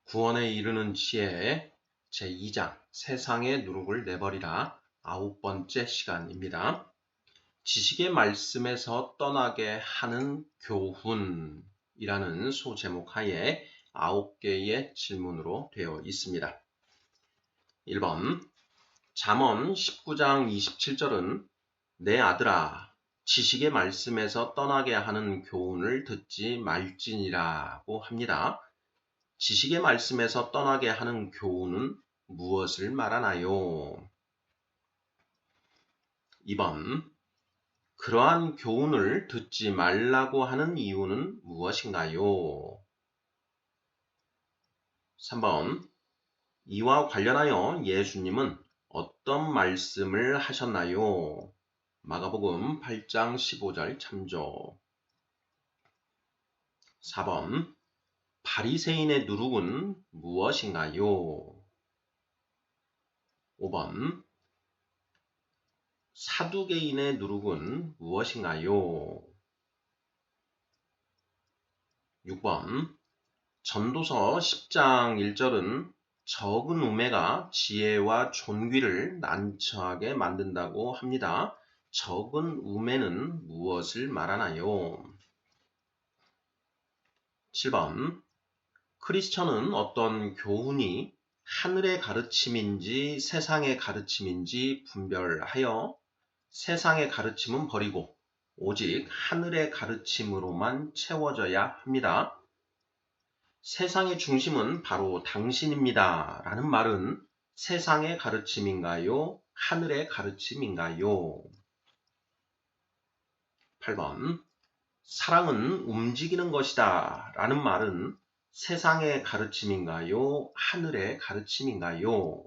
구원에 이르는 지혜 제2장 세상의 누룩을 내버리라 9번째 시간입니다. 지식의 말씀에서 떠나게 하는 교훈이라는 소제목 하에 9개의 질문으로 되어 있습니다. 1번 잠언 19장 27절은 내 아들아 지식의 말씀에서 떠나게 하는 교훈을 듣지 말지니라고 합니다. 지식의 말씀에서 떠나게 하는 교훈은 무엇을 말하나요? 2번 그러한 교훈을 듣지 말라고 하는 이유는 무엇인가요? 3번 이와 관련하여 예수님은 어떤 말씀을 하셨나요? 마가복음 8장 15절 참조. 4번 바리새인의 누룩은 무엇인가요? 5번 사두개인의 누룩은 무엇인가요? 6번 전도서 10장 1절은 적은 우매가 지혜와 존귀를 난처하게 만든다고 합니다. 적은 우매는 무엇을 말하나요? 7번 크리스천은 어떤 교훈이 하늘의 가르침인지 세상의 가르침인지 분별하여 세상의 가르침은 버리고 오직 하늘의 가르침으로만 채워져야 합니다. 세상의 중심은 바로 당신입니다. 라는 말은 세상의 가르침인가요? 하늘의 가르침인가요? 8번 사랑은 움직이는 것이다. 라는 말은 세상의 가르침인가요? 하늘의 가르침인가요?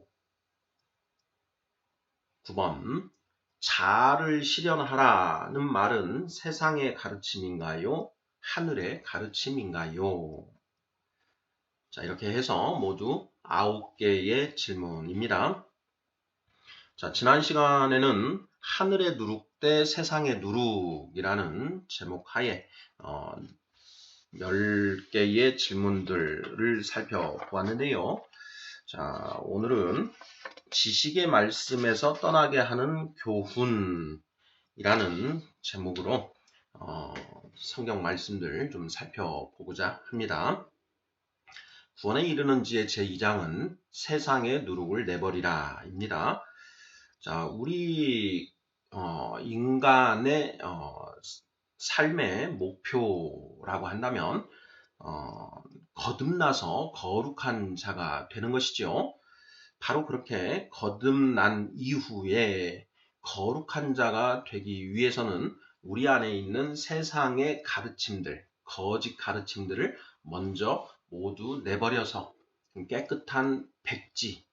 9번 자아를 실현하라는 말은 세상의 가르침인가요? 하늘의 가르침인가요? 자, 이렇게 해서 모두 9개의 질문입니다. 자, 지난 시간에는 하늘의 누룩 대 세상의 누룩이라는 제목 하에 10개의 질문들을 살펴보았는데요. 자, 오늘은 지식의 말씀에서 떠나게 하는 교훈이라는 제목으로 성경 말씀들 좀 살펴보고자 합니다. 구원에 이르는 지의 제2장은 세상의 누룩을 내버리라 입니다. 자, 우리 인간의 삶의 목표라고 한다면 거듭나서 거룩한 자가 되는 것이죠. 바로 그렇게 거듭난 이후에 거룩한 자가 되기 위해서는 우리 안에 있는 세상의 가르침들, 거짓 가르침들을 먼저 모두 내버려서 깨끗한 백지,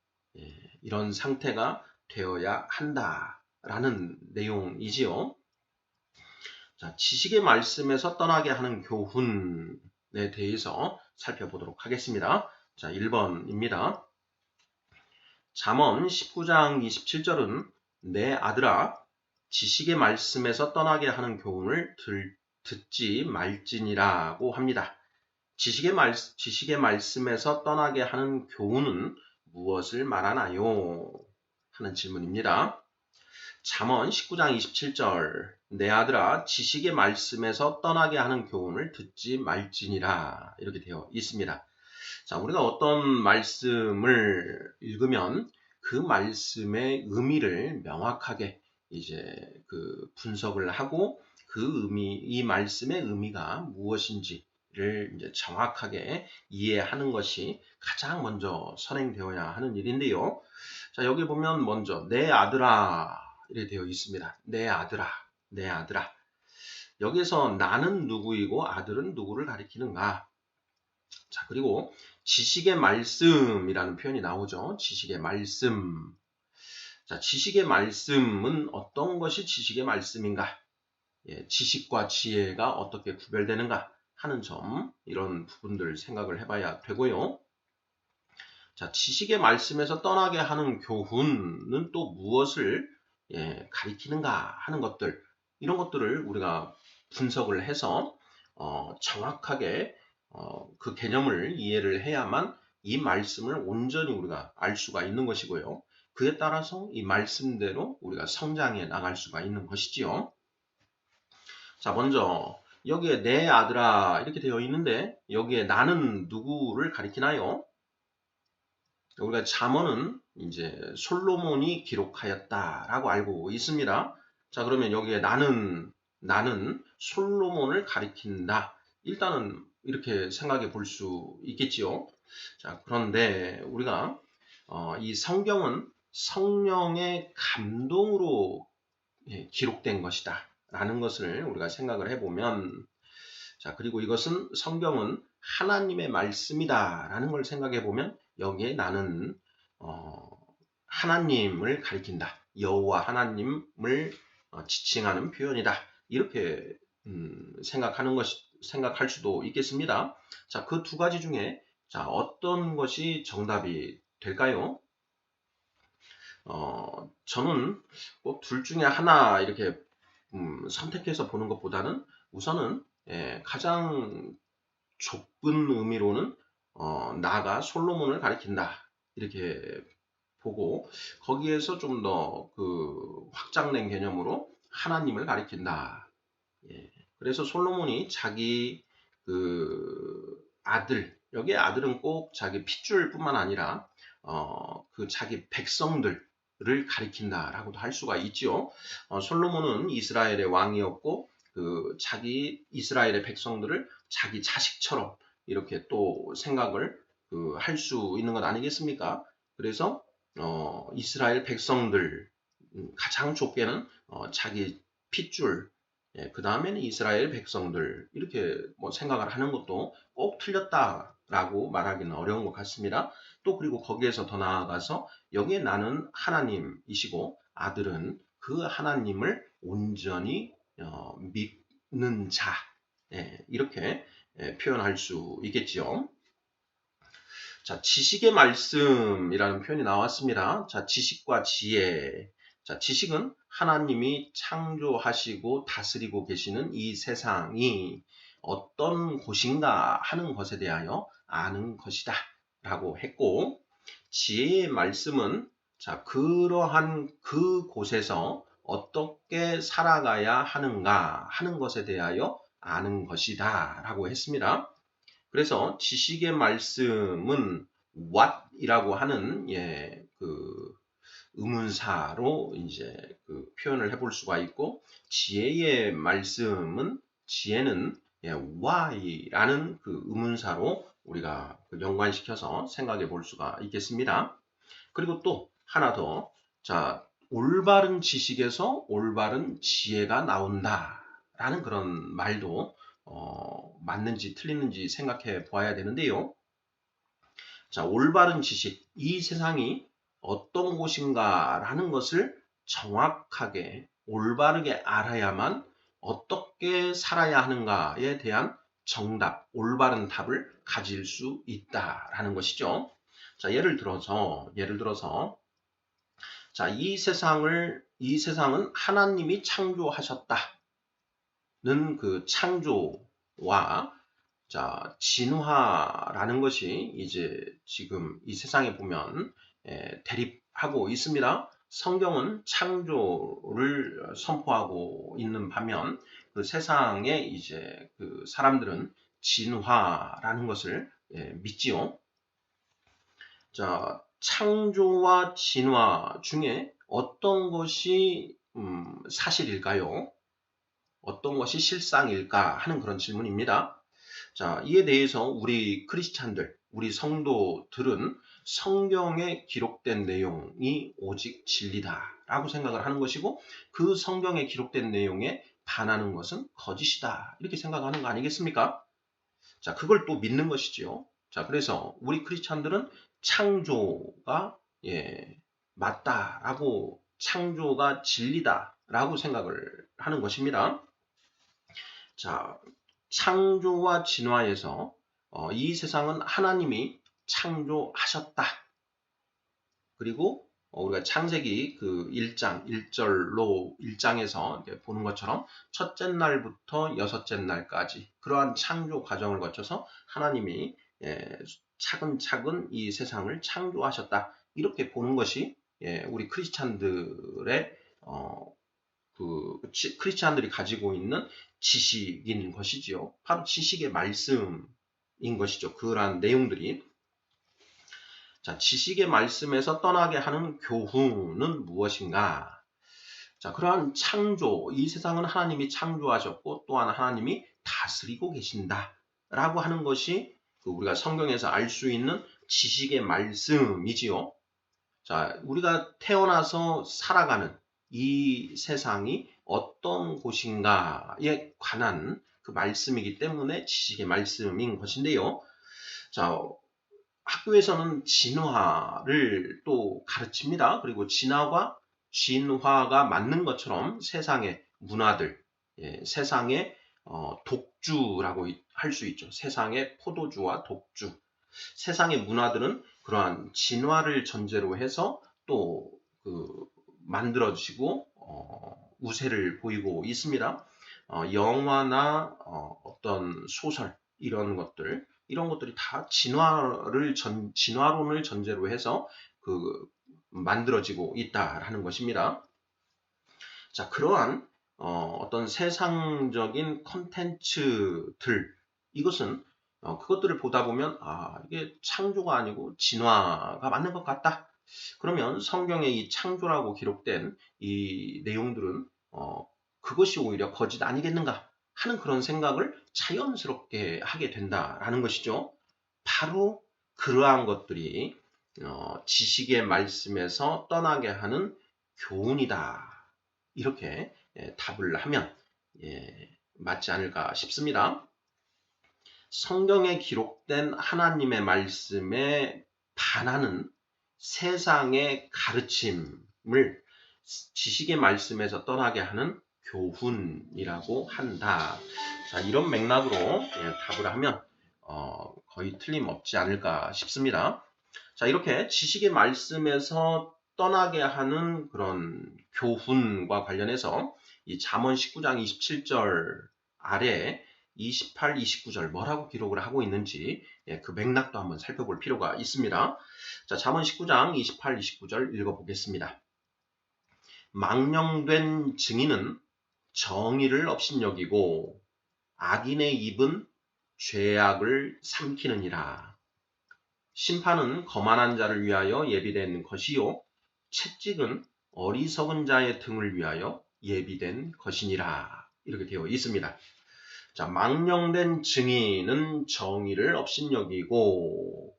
이런 상태가 되어야 한다라는 내용이지요. 자, 지식의 말씀에서 떠나게 하는 교훈에 대해서 살펴보도록 하겠습니다. 자, 1번입니다. 잠언 19장 27절은 내 아들아 지식의 말씀에서 떠나게 하는 교훈을 듣지 말지니라고 합니다. 지식의 말씀에서 떠나게 하는 교훈은 무엇을 말하나요? 하는 질문입니다. 잠언 19장 27절 내 아들아 지식의 말씀에서 떠나게 하는 교훈을 듣지 말지니라 이렇게 되어 있습니다. 자, 우리가 어떤 말씀을 읽으면 그 말씀의 의미를 명확하게 이제 분석을 하고 이 말씀의 의미가 무엇인지를 이제 정확하게 이해하는 것이 가장 먼저 선행되어야 하는 일인데요. 자, 여기 보면 먼저 내 아들아 이렇게 되어 있습니다. 내 아들아, 내 아들아. 여기서 나는 누구이고 아들은 누구를 가리키는가? 자, 그리고 지식의 말씀이라는 표현이 나오죠. 지식의 말씀. 자, 지식의 말씀은 어떤 것이 지식의 말씀인가? 지식과 지혜가 어떻게 구별되는가 하는 점, 이런 부분들 생각을 해봐야 되고요. 자, 지식의 말씀에서 떠나게 하는 교훈은 또 무엇을 가리키는가 하는 것들, 이런 것들을 우리가 분석을 해서 정확하게 그 개념을 이해를 해야만 이 말씀을 온전히 우리가 알 수가 있는 것이고요. 그에 따라서 이 말씀대로 우리가 성장해 나갈 수가 있는 것이지요. 자, 먼저 여기에 내 아들아 이렇게 되어 있는데 여기에 나는 누구를 가리키나요? 우리가 잠언은 이제 솔로몬이 기록하였다라고 알고 있습니다. 자, 그러면 여기에 나는 솔로몬을 가리킨다. 일단은 이렇게 생각해 볼 수 있겠지요. 자, 그런데 우리가 이 성경은 성령의 감동으로 기록된 것이다. 라는 것을 우리가 생각을 해보면, 자, 그리고 이것은 성경은 하나님의 말씀이다. 라는 걸 생각해 보면, 여기에 나는, 하나님을 가리킨다. 여호와 하나님을 지칭하는 표현이다. 이렇게, 생각할 수도 있겠습니다. 자, 그 두 가지 중에, 자, 어떤 것이 정답이 될까요? 저는 꼭 둘 중에 하나 이렇게 선택해서 보는 것보다는 우선은 가장 좁은 의미로는 나가 솔로몬을 가리킨다 이렇게 보고 거기에서 좀 더 그 확장된 개념으로 하나님을 가리킨다. 예. 그래서 솔로몬이 자기 그 아들 여기에 아들은 꼭 자기 핏줄뿐만 아니라 그 자기 백성들을 가리킨다라고도 할 수가 있죠. 솔로몬은 이스라엘의 왕이었고 그 자기 이스라엘의 백성들을 자기 자식처럼 이렇게 또 생각을 할 수 있는 것 아니겠습니까? 그래서 이스라엘 백성들 가장 좁게는 자기 핏줄 그 다음에는 이스라엘 백성들 이렇게 뭐 생각을 하는 것도 꼭 틀렸다라고 말하기는 어려운 것 같습니다. 또 그리고 거기에서 더 나아가서 여기에 나는 하나님이시고 아들은 그 하나님을 온전히 믿는 자 이렇게 표현할 수 있겠지요. 자, 지식의 말씀이라는 표현이 나왔습니다. 자, 지식과 지혜. 자, 지식은 하나님이 창조하시고 다스리고 계시는 이 세상이 어떤 곳인가 하는 것에 대하여 아는 것이다. 라고 했고, 지혜의 말씀은 자, 그러한 그 곳에서 어떻게 살아가야 하는가 하는 것에 대하여 아는 것이다. 라고 했습니다. 그래서 지식의 말씀은 what이라고 하는 그 의문사로 이제 그 표현을 해볼 수가 있고 지혜의 말씀은 지혜는 why라는 그 의문사로 우리가 연관시켜서 생각해 볼 수가 있겠습니다. 그리고 또 하나 더, 자, 올바른 지식에서 올바른 지혜가 나온다라는 그런 말도 맞는지 틀리는지 생각해 보아야 되는데요. 자, 올바른 지식, 이 세상이 어떤 곳인가라는 것을 정확하게 올바르게 알아야만 어떻게 살아야 하는가에 대한 정답, 올바른 답을 가질 수 있다라는 것이죠. 자, 예를 들어서 자, 이 세상은 하나님이 창조하셨다는 그 창조와 자, 진화라는 것이 이제 지금 이 세상에 보면 대립하고 있습니다. 성경은 창조를 선포하고 있는 반면 그 세상에 이제 그 사람들은 진화라는 것을 믿지요. 자, 창조와 진화 중에 어떤 것이 사실일까요? 어떤 것이 실상일까 하는 그런 질문입니다. 자, 이에 대해서 우리 크리스찬들, 우리 성도들은 성경에 기록된 내용이 오직 진리다라고 생각을 하는 것이고 그 성경에 기록된 내용에 반하는 것은 거짓이다 이렇게 생각하는 거 아니겠습니까? 자, 그걸 또 믿는 것이지요. 자, 그래서 우리 크리스찬들은 창조가 맞다라고 창조가 진리다라고 생각을 하는 것입니다. 자, 창조와 진화에서 이 세상은 하나님이 창조하셨다. 그리고 우리가 창세기 그 1장, 1절로 1장에서 보는 것처럼 첫째 날부터 여섯째 날까지 그러한 창조 과정을 거쳐서 하나님이 차근차근 이 세상을 창조하셨다. 이렇게 보는 것이 우리 크리스찬들의 크리스찬들이 가지고 있는 지식인 것이지요. 바로 지식의 말씀인 것이죠. 그러한 내용들이. 자, 지식의 말씀에서 떠나게 하는 교훈은 무엇인가? 자, 그러한 창조, 이 세상은 하나님이 창조하셨고 또한 하나님이 다스리고 계신다. 라고 하는 것이 우리가 성경에서 알 수 있는 지식의 말씀이지요. 자, 우리가 태어나서 살아가는 이 세상이 어떤 곳인가에 관한 그 말씀이기 때문에 지식의 말씀인 것인데요. 자, 학교에서는 진화를 또 가르칩니다. 그리고 진화가 맞는 것처럼 세상의 문화들, 세상의 독주라고 할 수 있죠. 세상의 포도주와 독주. 세상의 문화들은 그러한 진화를 전제로 해서 또 만들어지고 우세를 보이고 있습니다. 영화나 어떤 소설 이런 것들이 다 진화론을 전제로 해서 만들어지고 있다라는 것입니다. 자, 그러한 어떤 세상적인 컨텐츠들, 이것은 그것들을 보다 보면 이게 창조가 아니고 진화가 맞는 것 같다. 그러면 성경에 이 창조라고 기록된 이 내용들은 그것이 오히려 거짓 아니겠는가 하는 그런 생각을 자연스럽게 하게 된다라는 것이죠. 바로 그러한 것들이 지식의 말씀에서 떠나게 하는 교훈이다. 이렇게 답을 하면 맞지 않을까 싶습니다. 성경에 기록된 하나님의 말씀에 반하는 세상의 가르침을 지식의 말씀에서 떠나게 하는 교훈이라고 한다. 자, 이런 맥락으로 답을 하면 거의 틀림없지 않을까 싶습니다. 자, 이렇게 지식의 말씀에서 떠나게 하는 그런 교훈과 관련해서 이 잠언 19장 27절 아래 28, 29절 뭐라고 기록을 하고 있는지 그 맥락도 한번 살펴볼 필요가 있습니다. 자, 잠언 19장 28, 29절 읽어보겠습니다. 망령된 증인은 정의를 업신여기고 악인의 입은 죄악을 삼키느니라. 심판은 거만한 자를 위하여 예비된 것이요 채찍은 어리석은 자의 등을 위하여 예비된 것이니라. 이렇게 되어 있습니다. 자, 망령된 증인은 정의를 업신여기고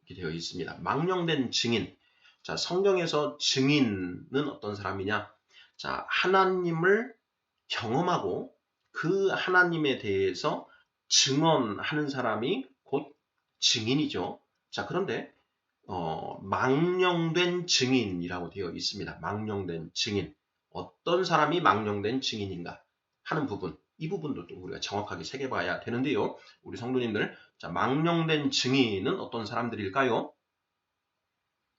이렇게 되어 있습니다. 망령된 증인. 자, 성경에서 증인은 어떤 사람이냐? 자, 하나님을 경험하고 그 하나님에 대해서 증언하는 사람이 곧 증인이죠. 자, 그런데 망령된 증인이라고 되어 있습니다. 망령된 증인. 어떤 사람이 망령된 증인인가 하는 부분. 이 부분도 또 우리가 정확하게 새겨봐야 되는데요. 우리 성도님들, 자, 망령된 증인은 어떤 사람들일까요?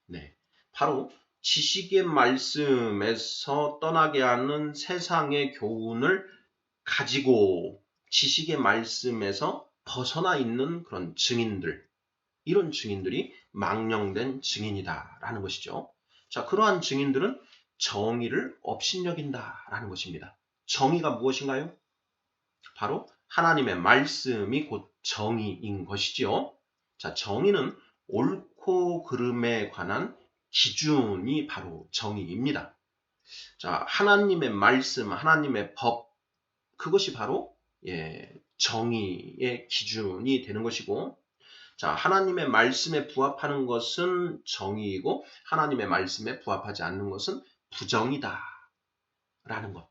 네, 바로 지식의 말씀에서 떠나게 하는 세상의 교훈을 가지고 지식의 말씀에서 벗어나 있는 그런 증인들, 이런 증인들이 망령된 증인이다라는 것이죠. 자, 그러한 증인들은 정의를 업신여긴다라는 것입니다. 정의가 무엇인가요? 바로 하나님의 말씀이 곧 정의인 것이지요. 자, 정의는 옳고 그름에 관한 기준이 바로 정의입니다. 자, 하나님의 말씀, 하나님의 법, 그것이 바로 정의의 기준이 되는 것이고, 자, 하나님의 말씀에 부합하는 것은 정의이고 하나님의 말씀에 부합하지 않는 것은 부정이다 라는 것.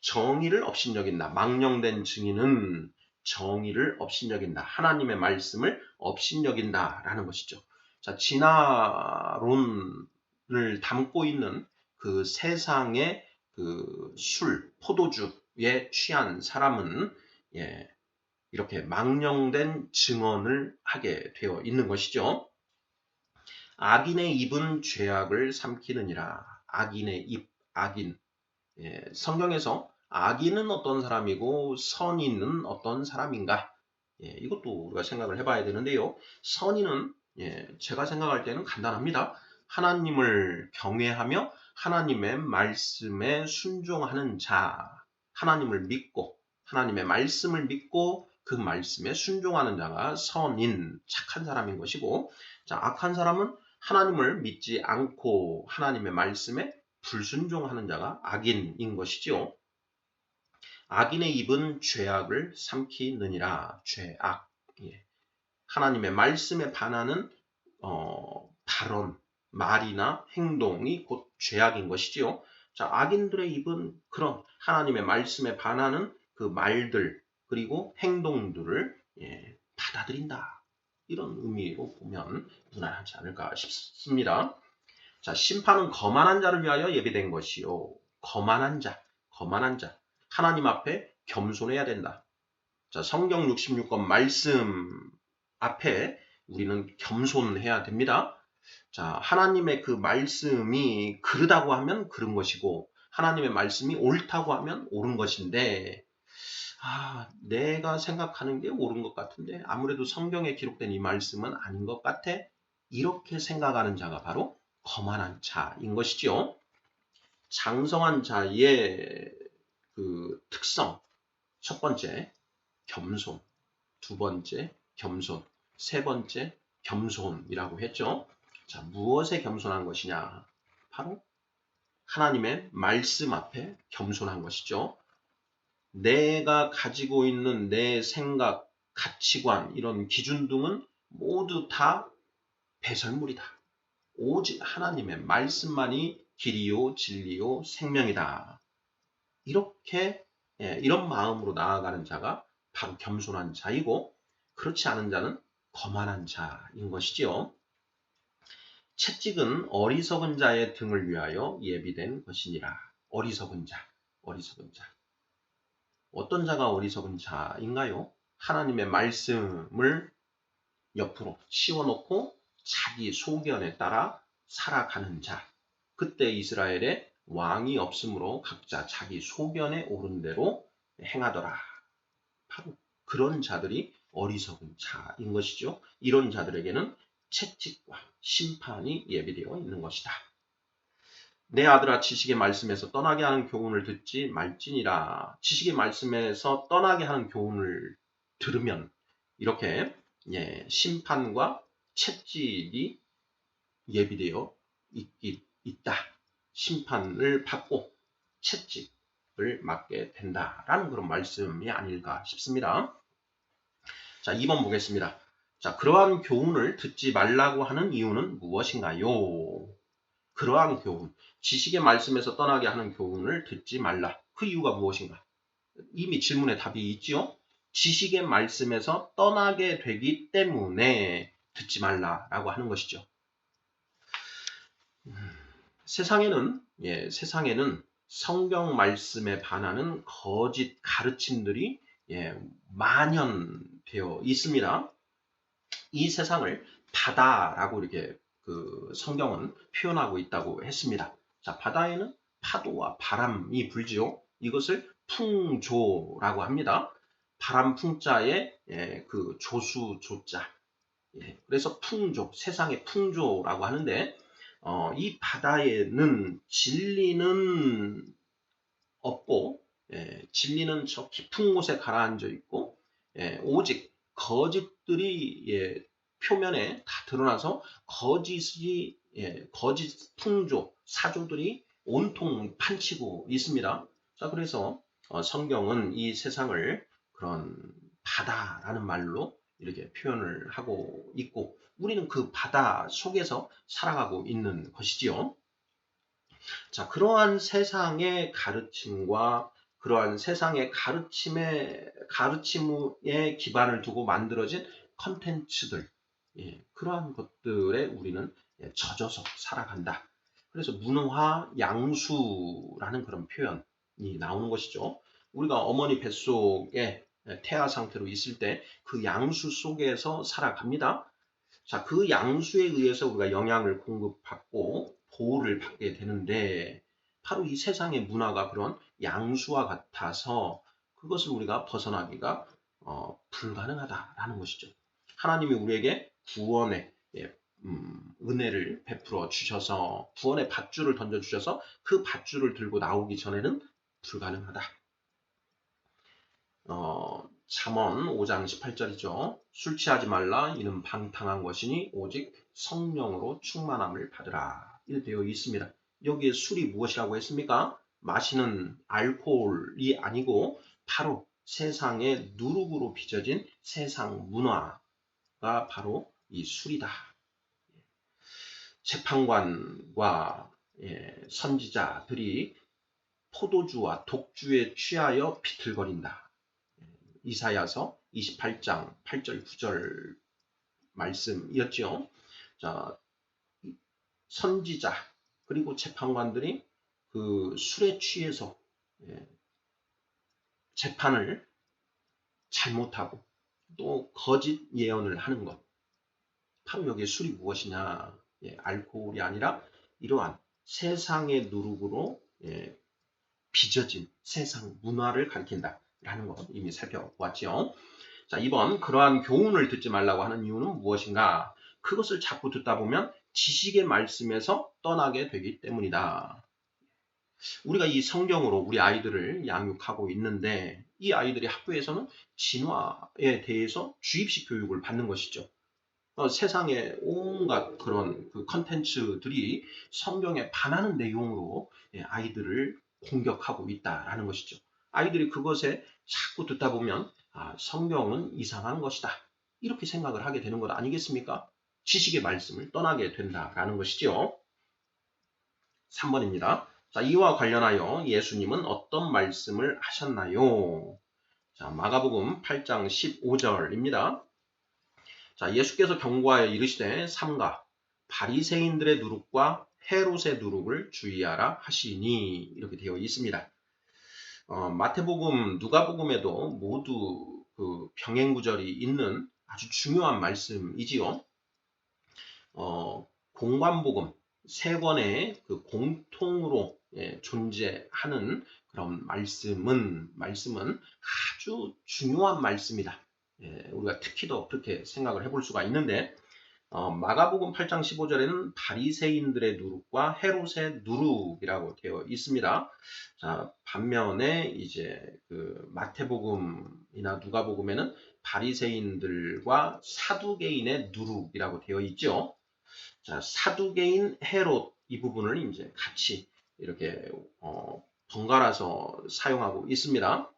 정의를 업신여긴다. 망령된 증인은 정의를 업신여긴다. 하나님의 말씀을 업신여긴다 라는 것이죠. 자, 진화론을 담고 있는 그 세상의 그 포도주에 취한 사람은 이렇게 망령된 증언을 하게 되어 있는 것이죠. 악인의 입은 죄악을 삼키느니라. 악인의 입, 악인. 성경에서 악인은 어떤 사람이고 선인은 어떤 사람인가? 이것도 우리가 생각을 해봐야 되는데요. 선의는 제가 생각할 때는 간단합니다. 하나님을 경외하며 하나님의 말씀에 순종하는 자, 하나님을 믿고 하나님의 말씀을 믿고 그 말씀에 순종하는 자가 선인, 착한 사람인 것이고, 자, 악한 사람은 하나님을 믿지 않고 하나님의 말씀에 불순종하는 자가 악인인 것이지요. 악인의 입은 죄악을 삼키느니라. 죄악. 하나님의 말씀에 반하는 발언, 말이나 행동이 곧 죄악인 것이지요. 자, 악인들의 입은 그런 하나님의 말씀에 반하는 그 말들 그리고 행동들을 받아들인다. 이런 의미로 보면 무난하지 않을까 싶습니다. 자, 심판은 거만한 자를 위하여 예비된 것이요. 거만한 자. 하나님 앞에 겸손해야 된다. 자, 성경 66권 말씀 앞에 우리는 겸손해야 됩니다. 자, 하나님의 그 말씀이 그르다고 하면 그른 것이고 하나님의 말씀이 옳다고 하면 옳은 것인데 내가 생각하는 게 옳은 것 같은데 아무래도 성경에 기록된 이 말씀은 아닌 것 같아. 이렇게 생각하는 자가 바로 거만한 자인 것이죠. 장성한 자의 그 특성, 첫 번째 겸손, 두 번째 겸손, 세 번째 겸손이라고 했죠. 자, 무엇에 겸손한 것이냐? 바로 하나님의 말씀 앞에 겸손한 것이죠. 내가 가지고 있는 내 생각, 가치관, 이런 기준 등은 모두 다 배설물이다. 오직 하나님의 말씀만이 길이요, 진리요, 생명이다. 이렇게 이런 마음으로 나아가는 자가 바로 겸손한 자이고, 그렇지 않은 자는 거만한 자인 것이지요. 채찍은 어리석은 자의 등을 위하여 예비된 것이니라. 어리석은 자. 어떤 자가 어리석은 자인가요? 하나님의 말씀을 옆으로 치워놓고 자기 소견에 따라 살아가는 자. 그때 이스라엘에 왕이 없으므로 각자 자기 소견에 오른 대로 행하더라. 바로 그런 자들이 어리석은 자인 것이죠. 이런 자들에게는 채찍과 심판이 예비되어 있는 것이다. 내 아들아, 지식의 말씀에서 떠나게 하는 교훈을 듣지 말지니라. 지식의 말씀에서 떠나게 하는 교훈을 들으면 이렇게 심판과 채찍이 예비되어 있다. 심판을 받고 채찍을 맞게 된다라는 그런 말씀이 아닐까 싶습니다. 자, 2번 보겠습니다. 자, 그러한 교훈을 듣지 말라고 하는 이유는 무엇인가요? 그러한 교훈, 지식의 말씀에서 떠나게 하는 교훈을 듣지 말라. 그 이유가 무엇인가? 이미 질문에 답이 있지요? 지식의 말씀에서 떠나게 되기 때문에 듣지 말라라고 하는 것이죠. 세상에는 성경 말씀에 반하는 거짓 가르침들이 만연되어 있습니다. 이 세상을 바다라고 이렇게 그 성경은 표현하고 있다고 했습니다. 자, 바다에는 파도와 바람이 불지요. 이것을 풍조라고 합니다. 바람 풍자에 그 조수 조자. 그래서 풍조, 세상의 풍조라고 하는데 이 바다에는 진리는 없고 진리는 저 깊은 곳에 가라앉아 있고 오직 거짓들이 표면에 다 드러나서 거짓 풍조, 사조들이 온통 판치고 있습니다. 자, 그래서 성경은 이 세상을 그런 바다라는 말로 이렇게 표현을 하고 있고 우리는 그 바다 속에서 살아가고 있는 것이지요. 자, 그러한 세상의 가르침과 그러한 세상의 가르침에 기반을 두고 만들어진 컨텐츠들, 그러한 것들에 우리는 젖어서 살아간다. 그래서 문화 양수라는 그런 표현이 나오는 것이죠. 우리가 어머니 뱃속에 태아 상태로 있을 때 그 양수 속에서 살아갑니다. 자, 그 양수에 의해서 우리가 영양을 공급받고 보호를 받게 되는데 바로 이 세상의 문화가 그런 양수와 같아서 그것을 우리가 벗어나기가 불가능하다라는 것이죠. 하나님이 우리에게 구원의 은혜를 베풀어 주셔서 구원의 밧줄을 던져 주셔서 그 밧줄을 들고 나오기 전에는 불가능하다. 잠언 5장 18절이죠. 술 취하지 말라 이는 방탕한 것이니 오직 성령으로 충만함을 받으라. 이렇게 되어 있습니다. 여기에 술이 무엇이라고 했습니까? 마시는 알코올이 아니고 바로 세상의 누룩으로 빚어진 세상 문화가 바로 이 술이다. 재판관과 선지자들이 포도주와 독주에 취하여 비틀거린다. 이사야서 28장 8절 9절 말씀이었죠. 자, 선지자 그리고 재판관들이 그 술에 취해서 재판을 잘못하고 또 거짓 예언을 하는 것. 바로 여기에 술이 무엇이냐? 알코올이 아니라 이러한 세상의 누룩으로 빚어진 세상 문화를 가리킨다라는 것 이미 살펴보았죠. 자, 이번 그러한 교훈을 듣지 말라고 하는 이유는 무엇인가? 그것을 자꾸 듣다 보면 지식의 말씀에서 떠나게 되기 때문이다. 우리가 이 성경으로 우리 아이들을 양육하고 있는데 이 아이들이 학교에서는 진화에 대해서 주입식 교육을 받는 것이죠. 세상의 온갖 그런 그 컨텐츠들이 성경에 반하는 내용으로 아이들을 공격하고 있다라는 것이죠. 아이들이 그것에 자꾸 듣다 보면 성경은 이상한 것이다. 이렇게 생각을 하게 되는 것 아니겠습니까? 지식의 말씀을 떠나게 된다라는 것이죠. 3번입니다. 자, 이와 관련하여 예수님은 어떤 말씀을 하셨나요? 자, 마가복음 8장 15절입니다. 자, 예수께서 경고하여 이르시되 삼가 바리새인들의 누룩과 헤롯의 누룩을 주의하라 하시니 이렇게 되어 있습니다. 마태복음, 누가복음에도 모두 그 병행 구절이 있는 아주 중요한 말씀이지요. 공관복음 세 권의 그 공통으로 존재하는 그런 말씀은 아주 중요한 말씀이다. 우리가 특히 더 그렇게 생각을 해볼 수가 있는데 마가복음 8장 15절에는 바리새인들의 누룩과 헤롯의 누룩이라고 되어 있습니다. 자, 반면에 이제 그 마태복음이나 누가복음에는 바리새인들과 사두개인의 누룩이라고 되어 있죠. 자, 사두개인 헤롯 이 부분을 이제 같이 이렇게 번갈아서 사용하고 있습니다.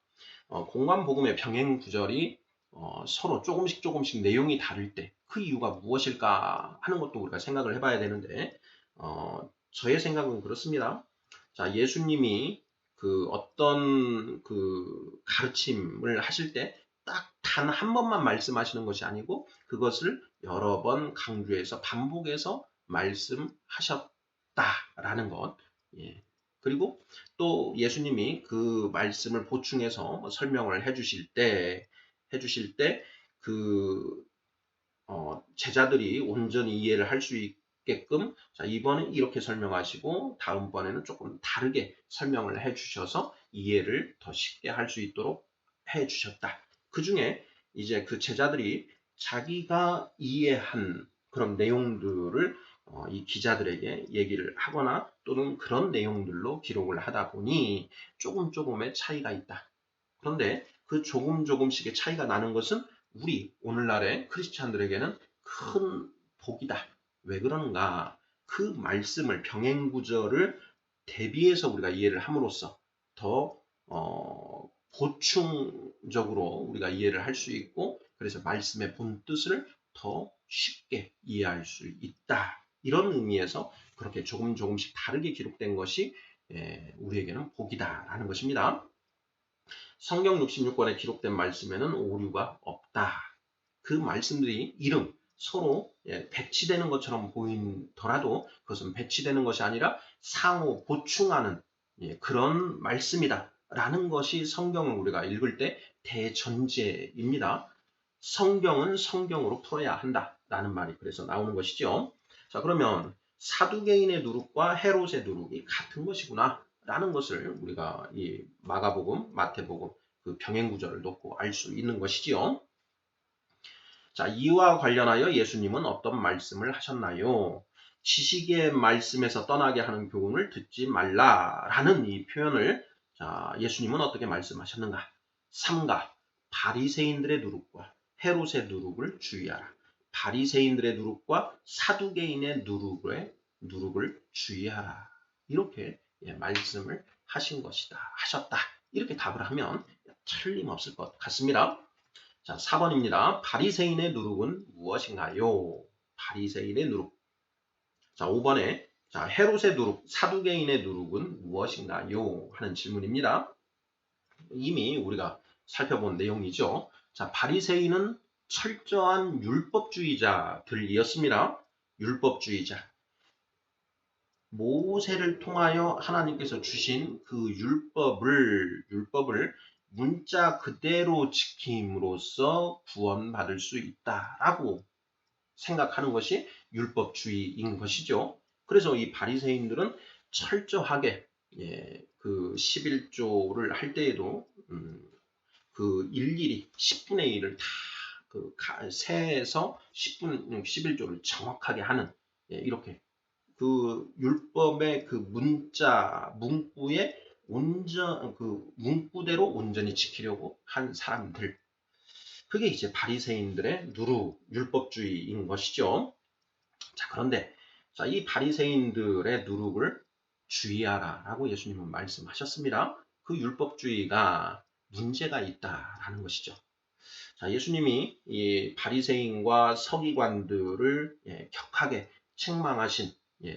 공관복음의 병행 구절이 서로 조금씩 내용이 다를 때 그 이유가 무엇일까 하는 것도 우리가 생각을 해봐야 되는데 저의 생각은 그렇습니다. 자, 예수님이 그 어떤 그 가르침을 하실 때 딱 단 한 번만 말씀하시는 것이 아니고 그것을 여러 번 강조해서 반복해서 말씀하셨다라는 것. 그리고 또 예수님이 그 말씀을 보충해서 설명을 해주실 때 그 제자들이 온전히 이해를 할 수 있게끔 자, 이번엔 이렇게 설명하시고 다음번에는 조금 다르게 설명을 해주셔서 이해를 더 쉽게 할 수 있도록 해주셨다. 그 중에 이제 그 제자들이 자기가 이해한 그런 내용들을 이 기자들에게 얘기를 하거나 또는 그런 내용들로 기록을 하다 보니 조금의 차이가 있다. 그런데 그 조금씩의 차이가 나는 것은 우리 오늘날의 크리스찬들에게는 큰 복이다. 왜 그런가? 그 말씀을 병행구절을 대비해서 우리가 이해를 함으로써 더 보충적으로 우리가 이해를 할 수 있고 그래서 말씀의 본 뜻을 더 쉽게 이해할 수 있다. 이런 의미에서 그렇게 조금씩 다르게 기록된 것이 우리에게는 복이다라는 것입니다. 성경 66권에 기록된 말씀에는 오류가 없다. 그 말씀들이 이름 서로 배치되는 것처럼 보이더라도 그것은 배치되는 것이 아니라 상호 보충하는 그런 말씀이다. 라는 것이 성경을 우리가 읽을 때 대전제입니다. 성경은 성경으로 풀어야 한다. 라는 말이 그래서 나오는 것이죠. 자, 그러면 사두개인의 누룩과 헤롯의 누룩이 같은 것이구나. 라는 것을 우리가 이 마가복음, 마태복음, 그 병행 구조를 놓고 알 수 있는 것이지요. 자, 이와 관련하여 예수님은 어떤 말씀을 하셨나요? 지식의 말씀에서 떠나게 하는 교훈을 듣지 말라라는 이 표현을 자, 예수님은 어떻게 말씀하셨는가? 삼가 바리새인들의 누룩과 헤롯의 누룩을 주의하라. 바리새인들의 누룩과 사두개인의 누룩을 주의하라. 이렇게 말씀을 하신 것이다. 하셨다. 이렇게 답을 하면 틀림없을 것 같습니다. 자, 4번입니다. 바리새인의 누룩은 무엇인가요? 바리새인의 누룩. 자, 5번에 자, 헤롯의 누룩, 사두개인의 누룩은 무엇인가요? 하는 질문입니다. 이미 우리가 살펴본 내용이죠. 자, 바리새인은 철저한 율법주의자들이었습니다. 율법주의자. 모세를 통하여 하나님께서 주신 그 율법을 문자 그대로 지킴으로써 구원받을 수 있다라고 생각하는 것이 율법주의인 것이죠. 그래서 이 바리새인들은 철저하게 그 11조를 할 때에도 그 일일이 10분의 1을 다 그 세에서 11조를 정확하게 하는 이렇게 그 율법의 그 문구의 그 문구대로 온전히 지키려고 한 사람들. 그게 이제 바리새인들의 율법주의인 것이죠. 자, 그런데 자, 이 바리새인들의 누룩을 주의하라라고 예수님은 말씀하셨습니다. 그 율법주의가 문제가 있다라는 것이죠. 자, 예수님이 이 바리새인과 서기관들을 격하게 책망하신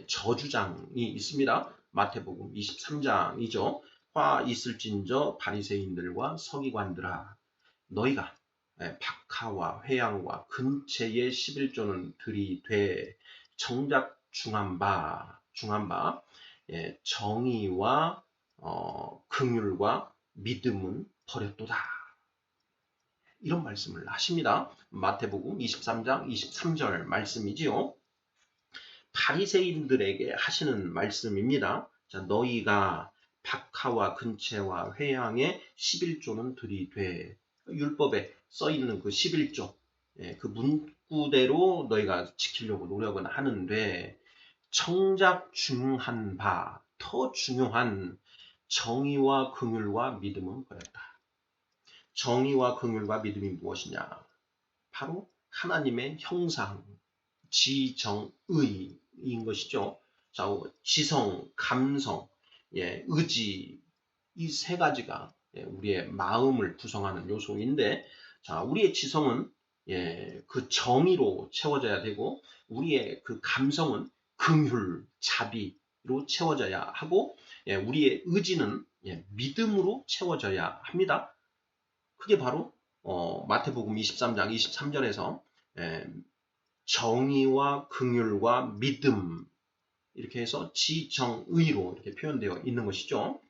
저주장이 있습니다. 마태복음 23장이죠. 화 있을진저 바리새인들과 서기관들아 너희가 박하와 회양과 근체의 11조는 들이되 정작 중한 바 정의와 긍휼과 믿음은 버렸도다. 이런 말씀을 하십니다. 마태복음 23장 23절 말씀이지요. 바리새인들에게 하시는 말씀입니다. 자, 너희가 박하와 근체와 회양의 11조는 들이되 율법에 써있는 그 11조 그 문구대로 너희가 지키려고 노력은 하는데 정작 중요한 더 중요한 정의와 긍휼과 믿음은 버렸다. 정의와 긍휼과 믿음이 무엇이냐? 바로 하나님의 형상, 지정의인 것이죠. 자, 지성, 감성, 의지 이 세 가지가 우리의 마음을 구성하는 요소인데, 자, 우리의 지성은 그 정의로 채워져야 되고, 우리의 그 감성은 긍휼, 자비로 채워져야 하고, 우리의 의지는 믿음으로 채워져야 합니다. 그게 바로 마태복음 23장 23절에서 정의와 긍휼과 믿음 이렇게 해서 지정의로 이렇게 표현되어 있는 것이죠.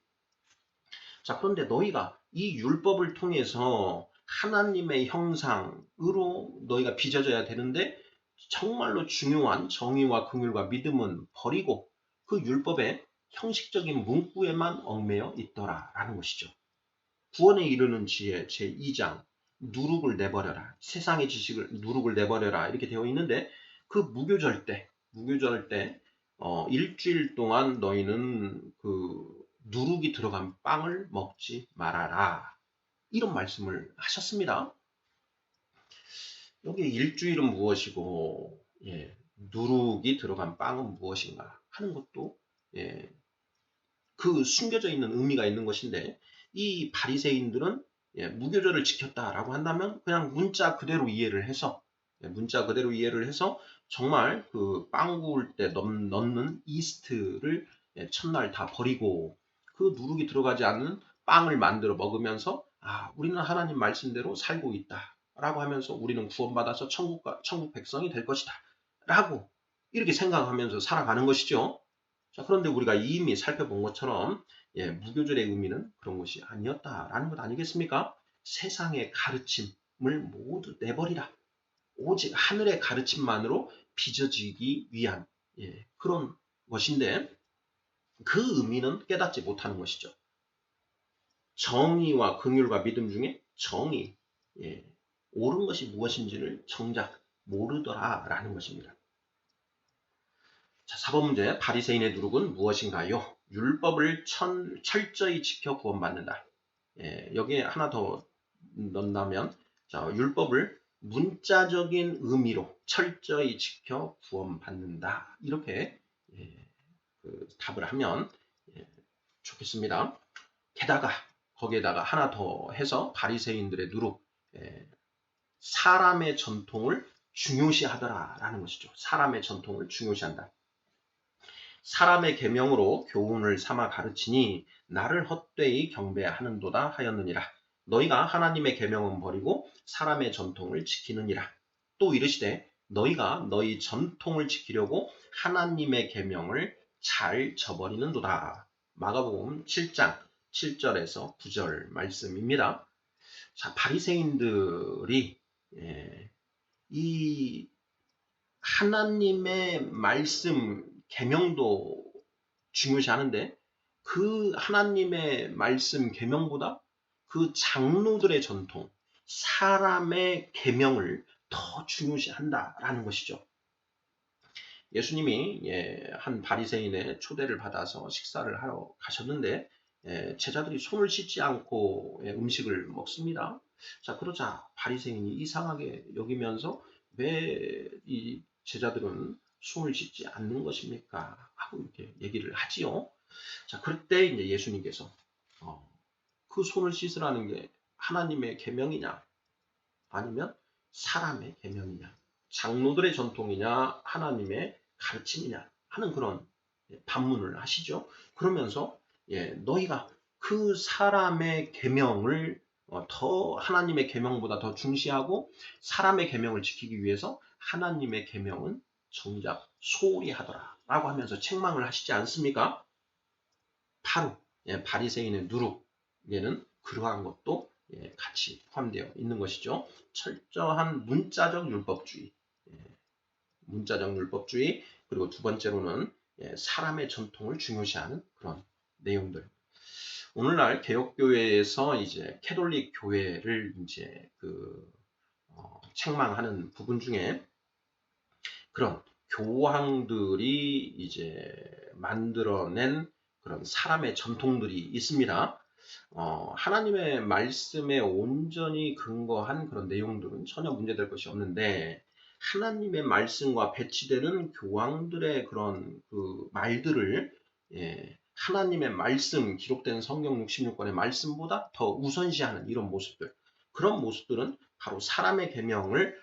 자, 그런데 너희가 이 율법을 통해서 하나님의 형상으로 너희가 빚어져야 되는데 정말로 중요한 정의와 긍휼과 믿음은 버리고 그 율법의 형식적인 문구에만 얽매여 있더라라는 것이죠. 구원에 이르는 지혜 제2장 누룩을 내버려라. 세상의 지식을 누룩을 내버려라. 이렇게 되어 있는데 그 무교절 때 일주일 동안 너희는 그 누룩이 들어간 빵을 먹지 말아라. 이런 말씀을 하셨습니다. 여기 일주일은 무엇이고 누룩이 들어간 빵은 무엇인가 하는 것도 그 숨겨져 있는 의미가 있는 것인데 이 바리새인들은 무교절을 지켰다라고 한다면 그냥 문자 그대로 이해를 해서 정말 그 빵 구울 때 넣는 이스트를 첫날 다 버리고 그 누룩이 들어가지 않는 빵을 만들어 먹으면서 우리는 하나님 말씀대로 살고 있다라고 하면서 우리는 구원받아서 천국 백성이 될 것이다 라고 이렇게 생각하면서 살아가는 것이죠. 자, 그런데 우리가 이미 살펴본 것처럼 무교절의 의미는 그런 것이 아니었다라는 것 아니겠습니까? 세상의 가르침을 모두 내버리라. 오직 하늘의 가르침만으로 빚어지기 위한 그런 것인데 그 의미는 깨닫지 못하는 것이죠. 정의와 긍휼과 믿음 중에 정의, 예, 옳은 것이 무엇인지를 정작 모르더라라는 것입니다. 자, 4번 문제. 바리새인의 누룩은 무엇인가요? 율법을 철저히 지켜 구원받는다. 여기에 하나 더 넣는다면, 자, 율법을 문자적인 의미로 철저히 지켜 구원받는다. 이렇게 답을 하면 좋겠습니다. 게다가 거기에다가 하나 더 해서 바리새인들의 누룩, 사람의 전통을 중요시하더라라는 것이죠. 사람의 전통을 중요시한다. 사람의 계명으로 교훈을 삼아 가르치니 나를 헛되이 경배하는도다 하였느니라. 너희가 하나님의 계명은 버리고 사람의 전통을 지키느니라. 또 이르시되 너희가 너희 전통을 지키려고 하나님의 계명을 잘 저버리는도다. 마가복음 7장 7절에서 9절 말씀입니다. 자, 바리새인들이 이 하나님의 말씀 계명도 중요시하는데 그 하나님의 말씀 계명보다 그 장로들의 전통, 사람의 계명을 더 중요시한다라는 것이죠. 예수님이 한 바리새인의 초대를 받아서 식사를 하러 가셨는데 제자들이 손을 씻지 않고 음식을 먹습니다. 자, 그러자 바리새인이 이상하게 여기면서 왜 이 제자들은 손을 씻지 않는 것입니까? 하고 이렇게 얘기를 하지요. 자, 그럴 때 이제 예수님께서 그 손을 씻으라는 게 하나님의 계명이냐 아니면 사람의 계명이냐, 장로들의 전통이냐 하나님의 가르침이냐 하는 그런 반문을 하시죠. 그러면서 너희가 그 사람의 계명을 더 하나님의 계명보다 더 중시하고 사람의 계명을 지키기 위해서 하나님의 계명은 정작 소홀히 하더라 라고 하면서 책망을 하시지 않습니까? 바로 바리새인의 누룩에는 그러한 것도 같이 포함되어 있는 것이죠. 철저한 문자적 율법주의, 문자적 율법주의, 그리고 두 번째로는 사람의 전통을 중요시하는 그런 내용들. 오늘날 개혁교회에서 이제 캐톨릭 교회를 이제 책망하는 부분 중에 그런 교황들이 이제 만들어낸 그런 사람의 전통들이 있습니다. 하나님의 말씀에 온전히 근거한 그런 내용들은 전혀 문제될 것이 없는데 하나님의 말씀과 배치되는 교황들의 그런 그 말들을 하나님의 말씀 기록된 성경 66권의 말씀보다 더 우선시하는 이런 모습들, 그런 모습들은 바로 사람의 계명을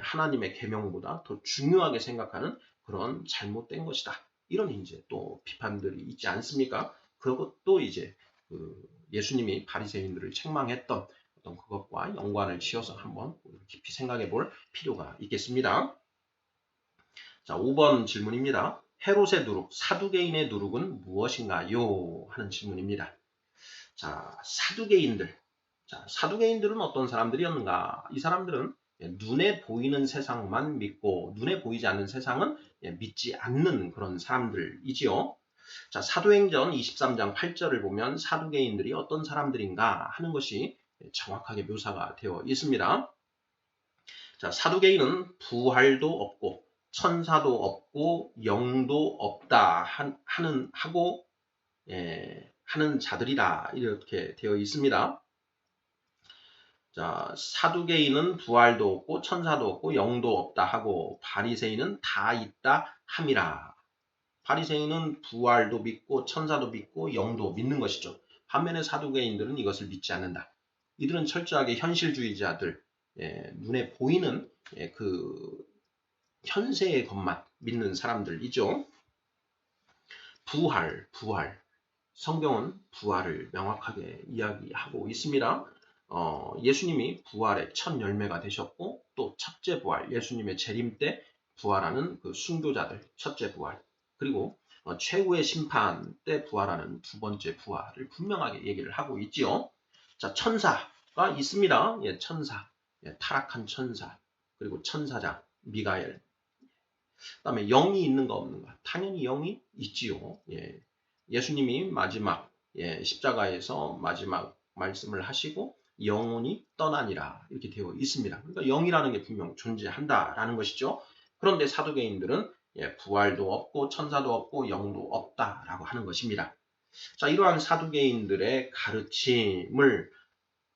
하나님의 계명보다 더 중요하게 생각하는 그런 잘못된 것이다. 이런 이제 또 비판들이 있지 않습니까? 그것도 이제 예수님이 바리새인들을 책망했던 어떤 그것과 연관을 지어서 한번 깊이 생각해 볼 필요가 있겠습니다. 자, 5번 질문입니다. 헤롯의 누룩, 사두개인의 누룩은 무엇인가요? 하는 질문입니다. 자, 사두개인들. 자, 사두개인들은 어떤 사람들이었는가? 이 사람들은 눈에 보이는 세상만 믿고 눈에 보이지 않는 세상은 믿지 않는 그런 사람들이지요. 자, 사도행전 23장 8절을 보면 사두개인들이 어떤 사람들인가 하는 것이 정확하게 묘사가 되어 있습니다. 자, 사두개인은 부활도 없고 천사도 없고 영도 없다 하는 자들이다 이렇게 되어 있습니다. 자, 사두개인은 부활도 없고 천사도 없고 영도 없다 하고 바리새인은 다 있다 함이라. 바리새인은 부활도 믿고 천사도 믿고 영도 믿는 것이죠. 반면에 사두개인들은 이것을 믿지 않는다. 이들은 철저하게 현실주의자들, 눈에 보이는 그 현세의 것만 믿는 사람들이죠. 부활. 성경은 부활을 명확하게 이야기하고 있습니다. 예수님이 부활의 첫 열매가 되셨고 또 첫째 부활, 예수님의 재림 때 부활하는 그 순교자들 첫째 부활, 그리고 최후의 심판 때 부활하는 두 번째 부활을 분명하게 얘기를 하고 있지요. 자, 천사가 있습니다. 천사, 타락한 천사, 그리고 천사장 미가엘. 그다음에 영이 있는가 없는가? 당연히 영이 있지요. 예수님이 마지막 십자가에서 마지막 말씀을 하시고 영혼이 떠나니라 이렇게 되어 있습니다. 그러니까 영이라는 게 분명 존재한다라는 것이죠. 그런데 사두개인들은 부활도 없고 천사도 없고 영도 없다라고 하는 것입니다. 자, 이러한 사두개인들의 가르침을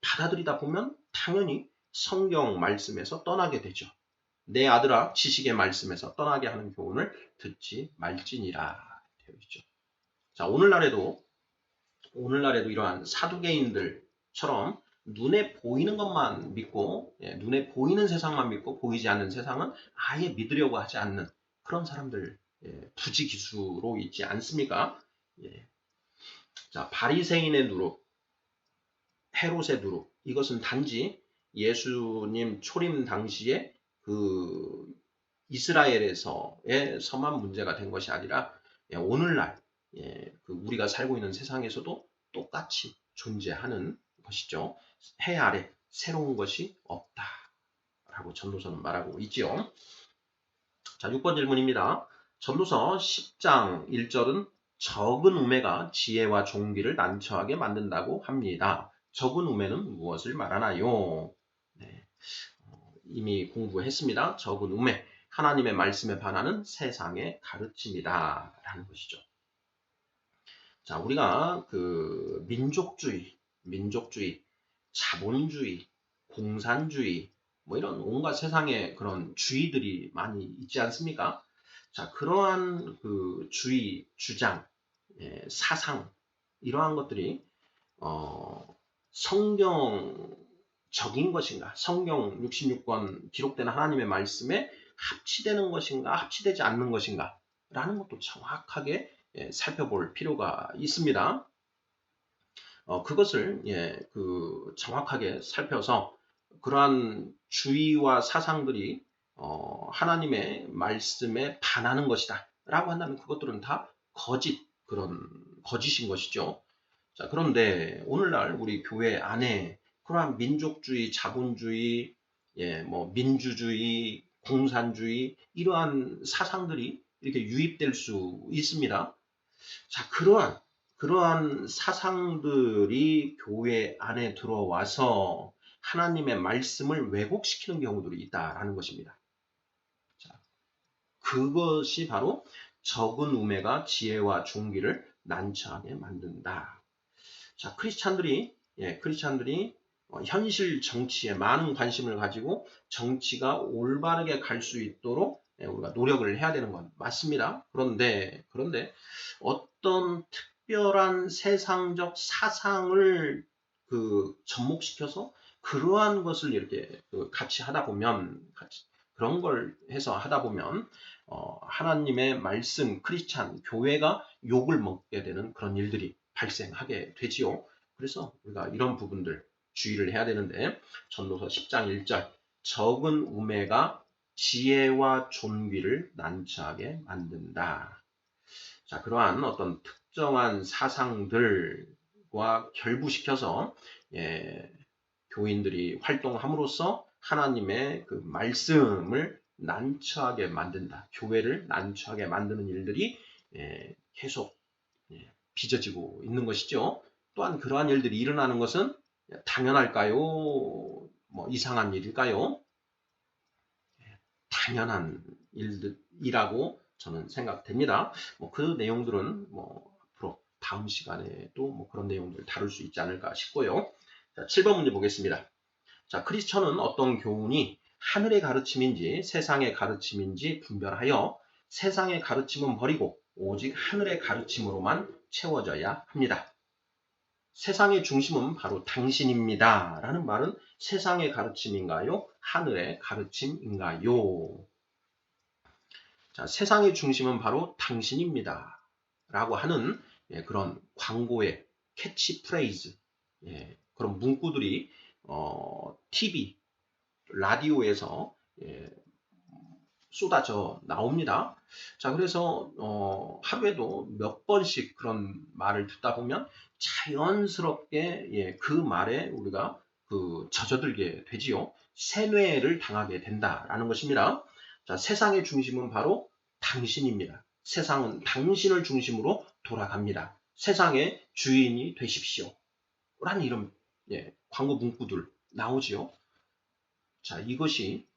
받아들이다 보면 당연히 성경 말씀에서 떠나게 되죠. 내 아들아 지식의 말씀에서 떠나게 하는 교훈을 듣지 말지니라 되어 있죠. 자, 오늘날에도 이러한 사두개인들처럼 눈에 보이는 것만 믿고 눈에 보이는 세상만 믿고 보이지 않는 세상은 아예 믿으려고 하지 않는 그런 사람들 부지기수로 있지 않습니까? 자, 바리새인의 누룩, 헤롯의 누룩 이것은 단지 예수님 초림 당시에 그 이스라엘에서만 문제가 된 것이 아니라 오늘날 그 우리가 살고 있는 세상에서도 똑같이 존재하는 것이죠. 해 아래 새로운 것이 없다라고 전도서는 말하고 있죠. 자, 6번 질문입니다. 전도서 10장 1절은 적은 우매가 지혜와 종기를 난처하게 만든다고 합니다. 적은 우매는 무엇을 말하나요? 네, 이미 공부했습니다. 적은 우매, 하나님의 말씀에 반하는 세상의 가르침이다 라는 것이죠. 자, 우리가 그 민족주의, 자본주의, 공산주의, 뭐 이런 온갖 세상의 그런 주의들이 많이 있지 않습니까? 자, 그러한 그 주의, 주장, 사상, 이러한 것들이, 성경적인 것인가, 성경 66권 기록된 하나님의 말씀에 합치되는 것인가, 합치되지 않는 것인가, 라는 것도 정확하게 살펴볼 필요가 있습니다. 그것을 정확하게 살펴서 그러한 주의와 사상들이 하나님의 말씀에 반하는 것이다 라고 한다면 그것들은 다 거짓인 것이죠. 자, 그런데 오늘날 우리 교회 안에 그러한 민족주의, 자본주의, 민주주의, 공산주의 이러한 사상들이 이렇게 유입될 수 있습니다. 자, 그러한 사상들이 교회 안에 들어와서 하나님의 말씀을 왜곡시키는 경우들이 있다라는 것입니다. 자, 그것이 바로 적은 우매가 지혜와 종기를 난처하게 만든다. 자, 크리스찬들이 현실 정치에 많은 관심을 가지고 정치가 올바르게 갈 수 있도록 우리가 노력을 해야 되는 건 맞습니다. 그런데 어떤 특별한 세상적 사상을 접목시켜서 그러한 것을 이렇게 같이 하다 보면 그런 걸 해서 하다 보면 하나님의 말씀 크리스찬 교회가 욕을 먹게 되는 그런 일들이 발생하게 되지요. 그래서 우리가 이런 부분들 주의를 해야 되는데 전도서 10장 1절 적은 우매가 지혜와 존귀를 난처하게 만든다. 자, 그러한 어떤 특정한 사상들과 결부시켜서 교인들이 활동함으로써 하나님의 그 말씀을 난처하게 만든다. 교회를 난처하게 만드는 일들이 계속 빚어지고 있는 것이죠. 또한 그러한 일들이 일어나는 것은 당연할까요? 뭐 이상한 일일까요? 당연한 일이라고 저는 생각됩니다. 그 내용들은 앞으로 다음 시간에도 그런 내용들을 다룰 수 있지 않을까 싶고요. 자, 7번 문제 보겠습니다. 자, 크리스천은 어떤 교훈이 하늘의 가르침인지 세상의 가르침인지 분별하여 세상의 가르침은 버리고 오직 하늘의 가르침으로만 채워져야 합니다. 세상의 중심은 바로 당신입니다. 라는 말은 세상의 가르침인가요? 하늘의 가르침인가요? 자, 세상의 중심은 바로 당신입니다. 라고 하는 그런 광고의 캐치프레이즈, 그런 문구들이 TV, 라디오에서 쏟아져 나옵니다. 자, 그래서 하루에도 몇 번씩 그런 말을 듣다 보면 자연스럽게 그 말에 우리가 젖어들게 되지요. 세뇌를 당하게 된다라는 것입니다. 자, 세상의 중심은 바로 당신입니다. 세상은 당신을 중심으로 돌아갑니다. 세상의 주인이 되십시오. 라는 이런 광고 문구들 나오지요. 자, 이것이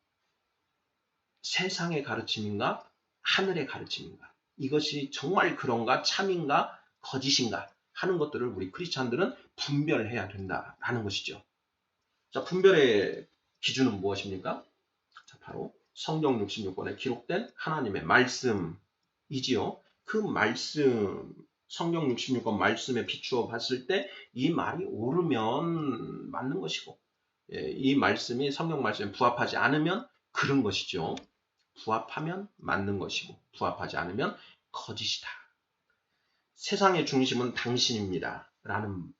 세상의 가르침인가 하늘의 가르침인가, 이것이 정말 그런가 참인가 거짓인가 하는 것들을 우리 크리스찬들은 분별해야 된다라는 것이죠. 자, 분별의 기준은 무엇입니까? 자, 바로 성경 66권에 기록된 하나님의 말씀이지요. 그 말씀, 성경 66권 말씀에 비추어 봤을 때 이 말이 옳으면 맞는 것이고, 이 말씀이 성경 말씀에 부합하지 않으면 그런 것이죠. 부합하면 맞는 것이고 부합하지 않으면 거짓이다. 세상의 중심은 당신입니다. 라는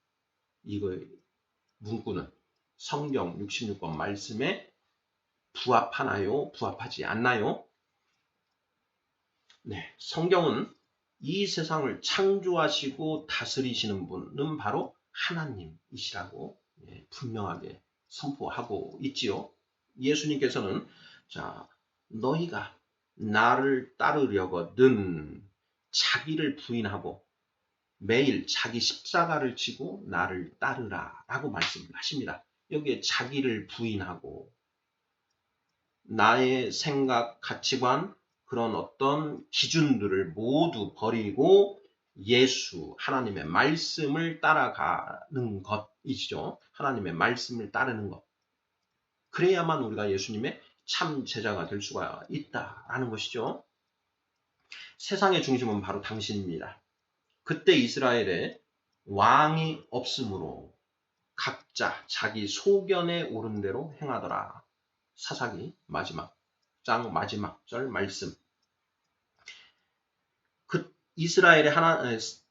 이거 문구는 성경 66권 말씀에 부합하나요? 부합하지 않나요? 네, 성경은 이 세상을 창조하시고 다스리시는 분은 바로 하나님이시라고 분명하게 선포하고 있지요. 예수님께서는 자, 너희가 나를 따르려거든 자기를 부인하고 매일 자기 십자가를 지고 나를 따르라 라고 말씀을 하십니다. 여기에 자기를 부인하고 나의 생각, 가치관, 그런 어떤 기준들을 모두 버리고 예수, 하나님의 말씀을 따라가는 것이죠. 하나님의 말씀을 따르는 것. 그래야만 우리가 예수님의 참 제자가 될 수가 있다라는 것이죠. 세상의 중심은 바로 당신입니다. 그때 이스라엘에 왕이 없으므로 각자 자기 소견에 오른 대로 행하더라. 사사기 마지막 장 마지막 절 말씀. 그 이스라엘에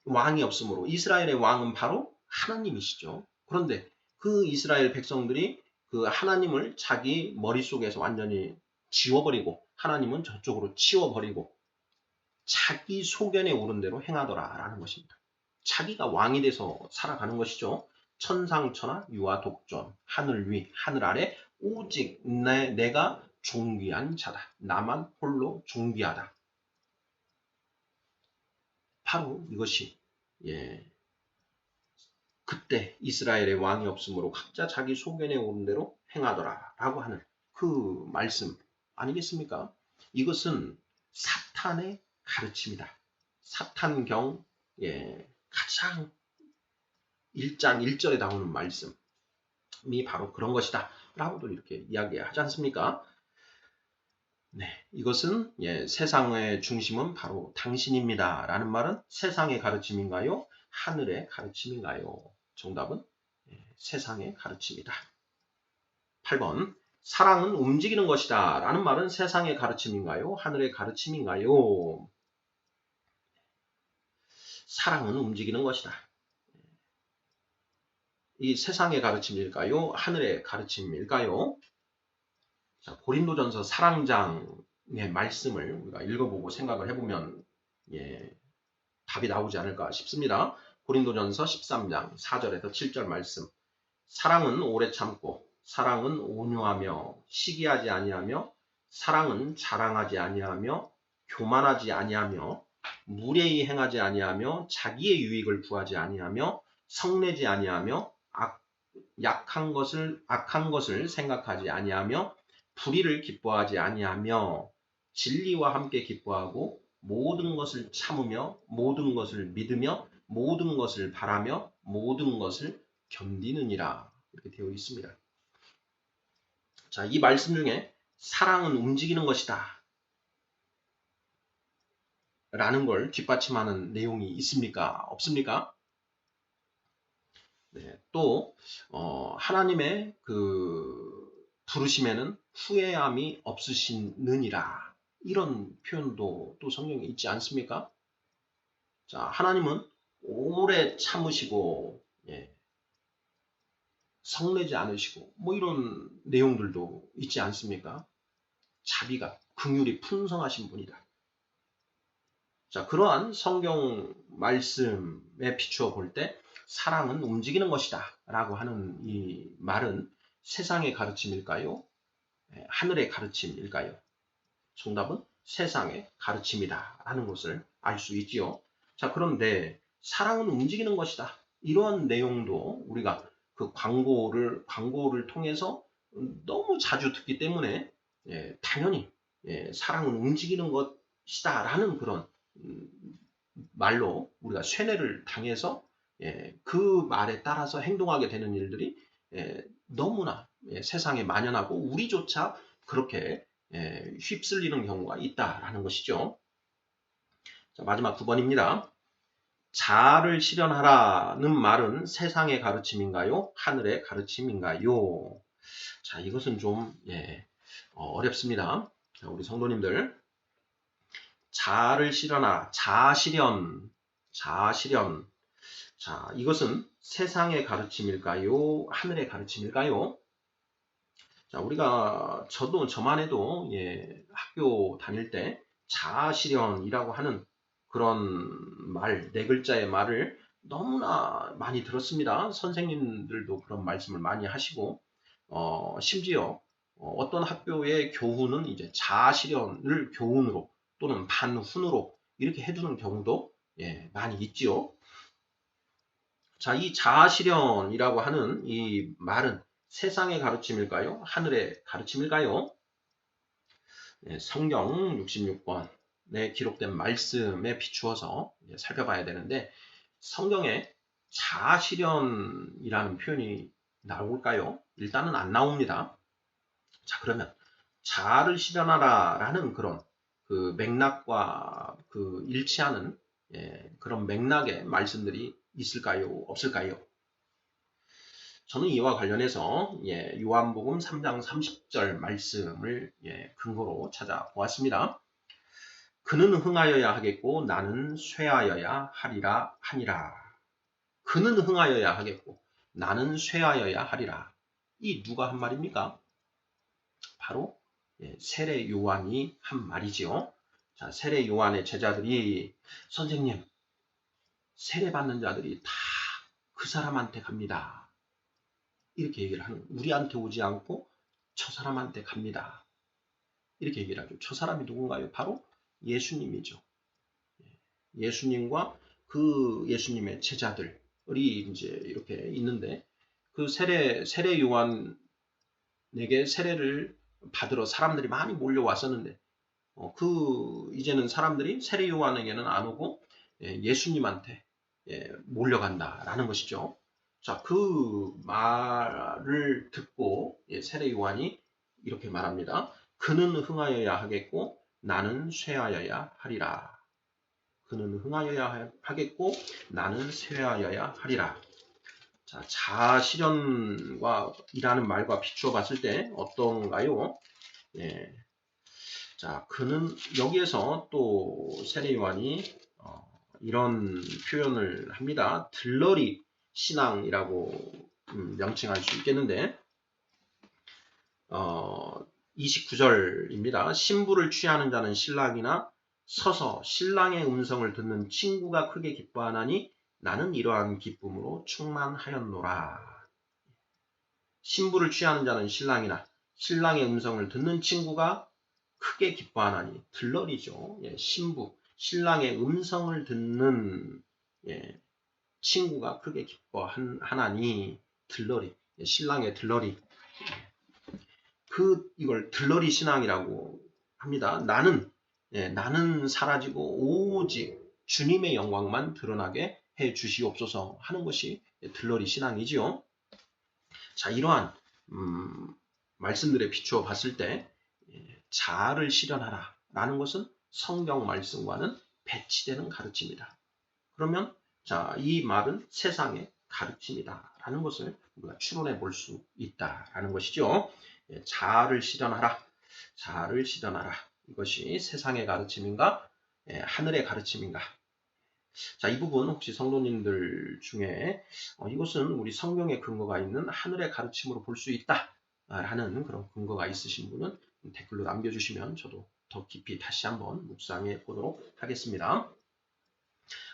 왕이 없으므로, 이스라엘의 왕은 바로 하나님이시죠. 그런데 그 이스라엘 백성들이 그 하나님을 자기 머릿속에서 완전히 지워버리고 하나님은 저쪽으로 치워버리고 자기 소견에 오른 대로 행하더라라는 것입니다. 자기가 왕이 돼서 살아가는 것이죠. 천상천하 유아 독존, 하늘 위 하늘 아래 오직 내가 존귀한 자다. 나만 홀로 존귀하다. 바로 이것이 그때 이스라엘의 왕이 없으므로 각자 자기 소견에 오른 대로 행하더라라고 하는 그 말씀 아니겠습니까? 이것은 사탄의 가르침이다. 사탄경 가장 1장 1절에 나오는 말씀이 바로 그런 것이다 라고도 이렇게 이야기하지 않습니까? 네, 이것은 세상의 중심은 바로 당신입니다 라는 말은 세상의 가르침인가요? 하늘의 가르침인가요? 정답은 세상의 가르침이다. 8번, 사랑은 움직이는 것이다 라는 말은 세상의 가르침인가요? 하늘의 가르침인가요? 사랑은 움직이는 것이다. 이 세상의 가르침일까요? 하늘의 가르침일까요? 자, 고린도전서 4장의 말씀을 우리가 읽어보고 생각을 해보면 답이 나오지 않을까 싶습니다. 고린도전서 13장 4절에서 7절 말씀. 사랑은 오래 참고 사랑은 온유하며 시기하지 아니하며 사랑은 자랑하지 아니하며 교만하지 아니하며 무례히 행하지 아니하며 자기의 유익을 구하지 아니하며 성내지 아니하며 악한 것을 생각하지 아니하며 불의를 기뻐하지 아니하며 진리와 함께 기뻐하고 모든 것을 참으며 모든 것을 믿으며 모든 것을 바라며 모든 것을 견디느니라 이렇게 되어 있습니다. 자, 이 말씀 중에 사랑은 움직이는 것이다 라는 걸 뒷받침하는 내용이 있습니까? 없습니까? 네, 또 하나님의 그 부르심에는 후회함이 없으시느니라 이런 표현도 또 성경에 있지 않습니까? 자, 하나님은 오래 참으시고 성내지 않으시고 뭐 이런 내용들도 있지 않습니까? 자비가 긍휼이 풍성하신 분이다. 자, 그러한 성경 말씀에 비추어 볼 때 사랑은 움직이는 것이다 라고 하는 이 말은 세상의 가르침일까요? 하늘의 가르침일까요? 정답은 세상의 가르침이다 라는 것을 알 수 있지요. 자, 그런데 사랑은 움직이는 것이다. 이러한 내용도 우리가 그 광고를 통해서 너무 자주 듣기 때문에 당연히 사랑은 움직이는 것이다라는 그런 말로 우리가 쇠뇌를 당해서 그 말에 따라서 행동하게 되는 일들이 너무나 세상에 만연하고 우리조차 그렇게 휩쓸리는 경우가 있다라는 것이죠. 자, 마지막 9번입니다. 자아를 실현하라는 말은 세상의 가르침인가요? 하늘의 가르침인가요? 자, 이것은 좀 어렵습니다. 자, 우리 성도님들, 자아를 실현하라, 자아실현. 자, 이것은 세상의 가르침일까요? 하늘의 가르침일까요? 자, 저만 해도 학교 다닐 때 자아실현이라고 하는 그런 말, 네 글자의 말을 너무나 많이 들었습니다. 선생님들도 그런 말씀을 많이 하시고, 심지어 어떤 학교의 교훈은 이제 자아실현을 교훈으로 또는 반훈으로 이렇게 해두는 경우도 많이 있지요. 자, 이 자아실현이라고 하는 이 말은 세상의 가르침일까요? 하늘의 가르침일까요? 성경 66권에 기록된 말씀에 비추어서 살펴봐야 되는데 성경에 자아실현이라는 표현이 나올까요? 일단은 안 나옵니다. 자, 그러면 자아를 실현하라라는 그런 그 맥락과 그 일치하는 그런 맥락의 말씀들이 있을까요? 없을까요? 저는 이와 관련해서 요한복음 3장 30절 말씀을 근거로 찾아보았습니다. 그는 흥하여야 하겠고 나는 쇠하여야 하리라 하니라. 그는 흥하여야 하겠고 나는 쇠하여야 하리라. 이 누가 한 말입니까? 바로 세례 요한이 한 말이지요. 자, 세례 요한의 제자들이 선생님, 세례 받는 자들이 다 그 사람한테 갑니다. 이렇게 얘기를 하는, 우리한테 오지 않고 저 사람한테 갑니다. 이렇게 얘기를 하죠. 저 사람이 누군가요? 바로 예수님이죠. 예수님과 그 예수님의 제자들이 이제 이렇게 있는데 그 세례 요한에게 세례를 받으러 사람들이 많이 몰려왔었는데 이제는 사람들이 세례 요한에게는 안 오고 예수님한테 몰려간다라는 것이죠. 자, 그 말을 듣고 세례 요한이 이렇게 말합니다. 그는 흥하여야 하겠고 나는 쇠하여야 하리라. 그는 흥하여야 하겠고 나는 쇠하여야 하리라. 자, 자아실현과 이라는 말과 비추어 봤을 때 어떤가요? 자, 그는 여기에서 또 세례 요한이 이런 표현을 합니다. 들러리 신앙이라고 명칭할 수 있겠는데 29절입니다. 신부를 취하는 자는 신랑이나 서서 신랑의 음성을 듣는 친구가 크게 기뻐하나니 나는 이러한 기쁨으로 충만하였노라. 신부를 취하는 자는 신랑이나 신랑의 음성을 듣는 친구가 크게 기뻐하나니 들러리죠. 신랑의 음성을 듣는 친구가 크게 기뻐하나니 들러리, 신랑의 들러리. 이걸 들러리 신앙이라고 합니다. 나는 사라지고 오직 주님의 영광만 드러나게 해 주시옵소서 하는 것이 들러리 신앙이지요. 자, 이러한 말씀들에 비추어 봤을 때 자아를 실현하라 라는 것은 성경 말씀과는 배치되는 가르침이다. 그러면 자, 이 말은 세상의 가르침이다 라는 것을 우리가 추론해 볼 수 있다라는 것이죠. 자아를 실현하라. 이것이 세상의 가르침인가? 하늘의 가르침인가? 자, 이 부분 혹시 성도님들 중에 이것은 우리 성경에 근거가 있는 하늘의 가르침으로 볼 수 있다 라는 그런 근거가 있으신 분은 댓글로 남겨주시면 저도 더 깊이 다시 한번 묵상해 보도록 하겠습니다.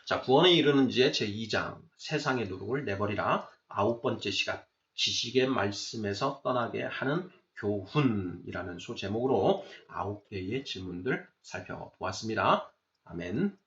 자, 구원에 이르는 지의 제2장 세상의 누룩을 내버리라 9번째 시간 지식의 말씀에서 떠나게 하는 교훈이라는 소제목으로 9개의 질문들 살펴보았습니다. 아멘.